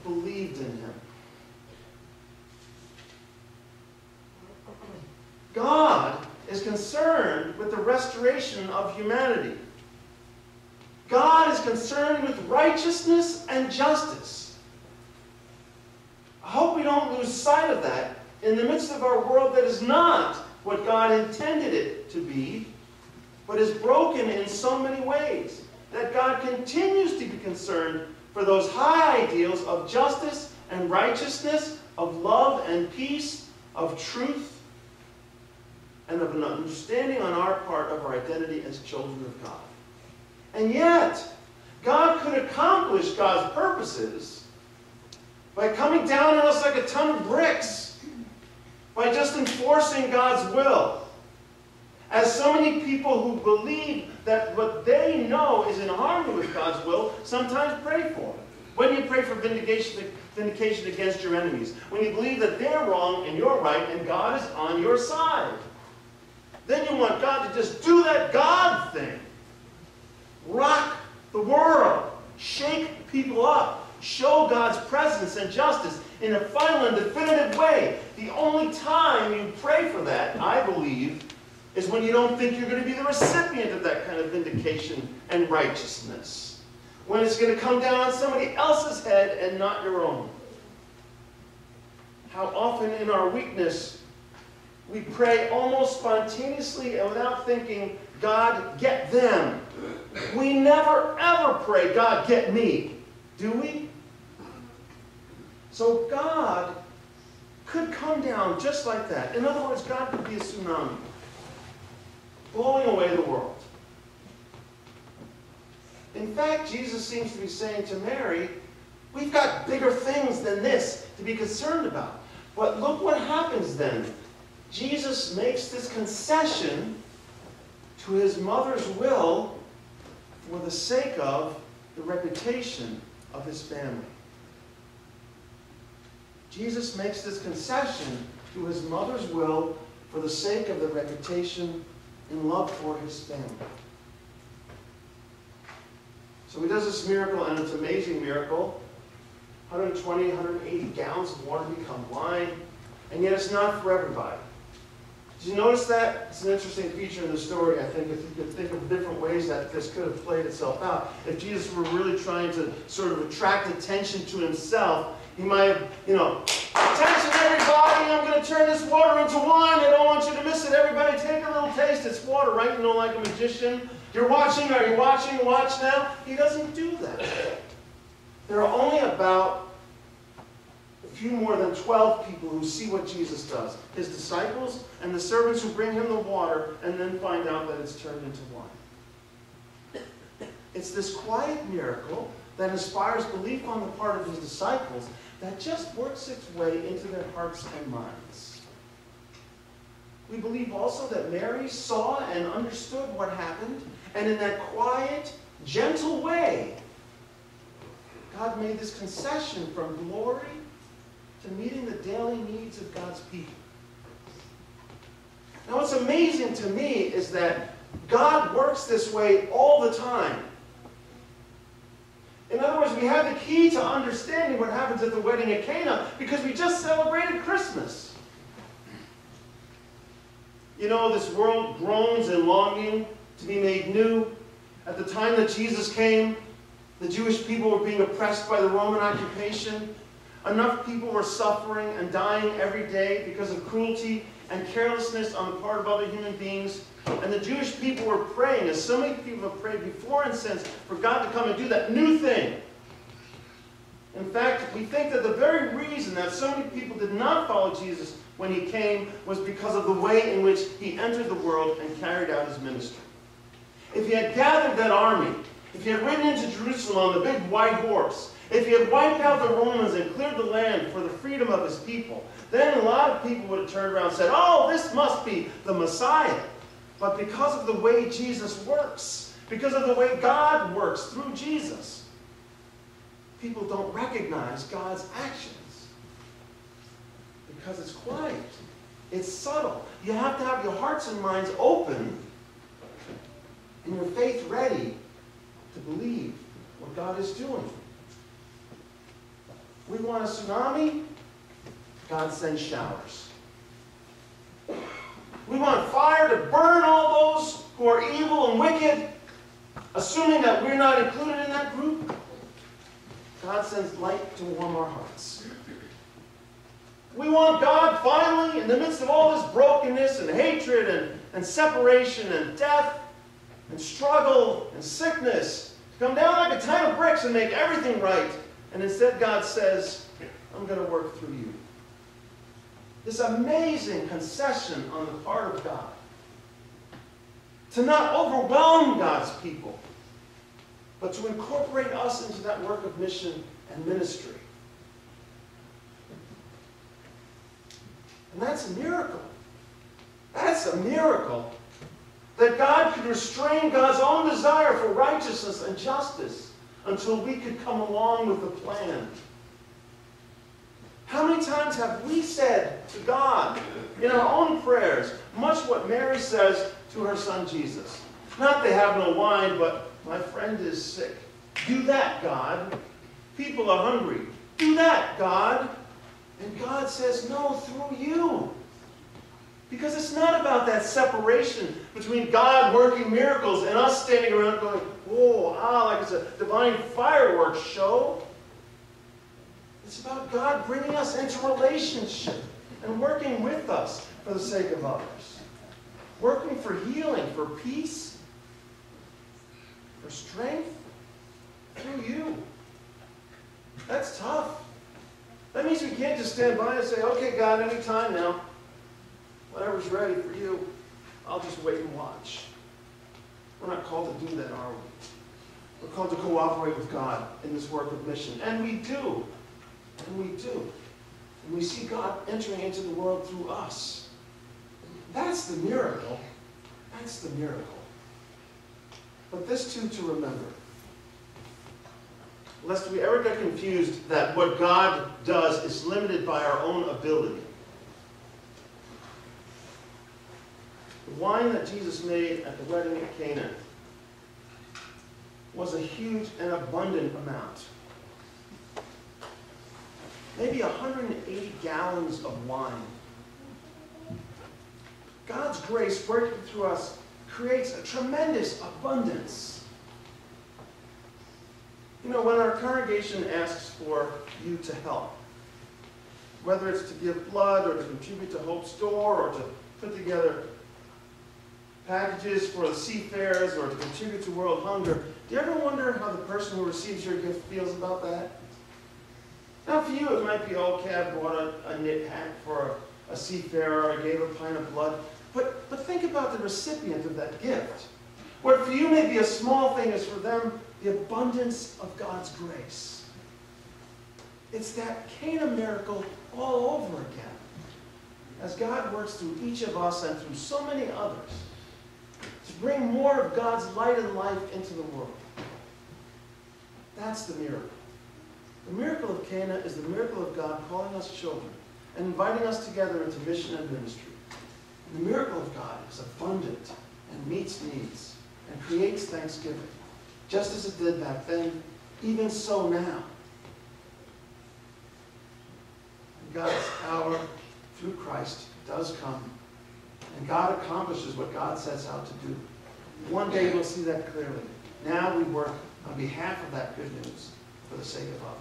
believed in him. God is concerned with the restoration of humanity. God is concerned with righteousness and justice. I hope we don't lose sight of that in the midst of our world that is not what God intended it to be, but is broken in so many ways. That God continues to be concerned for those high ideals of justice and righteousness, of love and peace, of truth, and of an understanding on our part of our identity as children of God. And yet, God could accomplish God's purposes by coming down on us like a ton of bricks, by just enforcing God's will. As so many people who believe that what they know is in harmony with God's will sometimes pray for. When you pray for vindication against your enemies, when you believe that they're wrong and you're right and God is on your side, then you want God to just do that God thing. Rock the world. Shake people up. Show God's presence and justice in a final and definitive way. The only time you pray for that, I believe, is when you don't think you're going to be the recipient of that kind of vindication and righteousness. When it's going to come down on somebody else's head and not your own. How often in our weakness we pray almost spontaneously and without thinking, God, get them. We never ever pray, God, get me. Do we? So God could come down just like that. In other words, God could be a tsunami, blowing away the world. In fact, Jesus seems to be saying to Mary, we've got bigger things than this to be concerned about. But look what happens then. Jesus makes this concession to his mother's will for the sake of the reputation of his family. Jesus makes this concession to his mother's will for the sake of the reputation and love for his family. So he does this miracle, and it's an amazing miracle. 120, 180 gallons of water become wine, and yet it's not for everybody. Did you notice that? It's an interesting feature in the story, I think, if you could think of different ways that this could have played itself out. If Jesus were really trying to sort of attract attention to himself, he might have, attention everybody, I'm going to turn this water into wine. I don't want you to miss it. Everybody take a little taste. It's water, right? Like a magician. You're watching. Are you watching? Watch now. He doesn't do that. There are only about a few more than 12 people who see what Jesus does. His disciples and the servants who bring him the water and then find out that it's turned into wine. It's this quiet miracle that inspires belief on the part of his disciples that just works its way into their hearts and minds. We believe also that Mary saw and understood what happened, and in that quiet, gentle way, God made this concession from glory to meeting the daily needs of God's people. Now, what's amazing to me is that God works this way all the time. In other words, we have the key to understanding what happens at the wedding at Cana because we just celebrated Christmas. This world groans in longing to be made new. At the time that Jesus came, the Jewish people were being oppressed by the Roman occupation. Enough people were suffering and dying every day because of cruelty and carelessness on the part of other human beings. And the Jewish people were praying, as so many people have prayed before and since, for God to come and do that new thing. In fact, we think that the very reason that so many people did not follow Jesus when he came was because of the way in which he entered the world and carried out his ministry. If he had gathered that army, if he had ridden into Jerusalem on the big white horse, if he had wiped out the Romans and cleared the land for the freedom of his people, then a lot of people would have turned around and said, oh, this must be the Messiah. But because of the way Jesus works, because of the way God works through Jesus, people don't recognize God's actions. Because it's quiet. It's subtle. You have to have your hearts and minds open and your faith ready to believe what God is doing. We want a tsunami? God sends showers. We want fire to burn all those who are evil and wicked, assuming that we're not included in that group. God sends light to warm our hearts. We want God finally, in the midst of all this brokenness and hatred and separation and death and struggle and sickness, to come down like a ton of bricks and make everything right. And instead God says, I'm going to work through you. This amazing concession on the part of God to not overwhelm God's people, but to incorporate us into that work of mission and ministry. And that's a miracle. That's a miracle. That God could restrain God's own desire for righteousness and justice until we could come along with the plan. How many times have we said to God in our own prayers, much what Mary says to her son Jesus? Not they have no wine, but my friend is sick. Do that, God. People are hungry. Do that, God. And God says, no, through you. Because it's not about that separation between God working miracles and us standing around going, whoa, like it's a divine fireworks show. It's about God bringing us into relationship and working with us for the sake of others. Working for healing, for peace, for strength, through you. That's tough. That means we can't just stand by and say, okay, God, any time now. Whatever's ready for you, I'll just wait and watch. We're not called to do that, are we? We're called to cooperate with God in this work of mission. And we do. And we do. And we see God entering into the world through us. That's the miracle. That's the miracle. But this too to remember. Lest we ever get confused that what God does is limited by our own ability. The wine that Jesus made at the wedding at Cana was a huge and abundant amount. Maybe 180 gallons of wine. God's grace working through us creates a tremendous abundance. You know, when our congregation asks for you to help, whether it's to give blood or to contribute to Hope's Door or to put together packages for the seafarers or to contribute to world hunger, do you ever wonder how the person who receives your gift feels about that? Now for you it might be, okay, I bought a knit hat for a seafarer, I gave a pint of blood. But think about the recipient of that gift. What for you may be a small thing is for them the abundance of God's grace. It's that Cana miracle all over again. As God works through each of us and through so many others to bring more of God's light and life into the world. That's the miracle. The miracle of Cana is the miracle of God calling us children and inviting us together into mission and ministry. The miracle of God is abundant and meets needs and creates thanksgiving, just as it did back then, even so now. And God's hour through Christ does come, and God accomplishes what God sets out to do. One day we'll see that clearly. Now we work on behalf of that good news for the sake of others.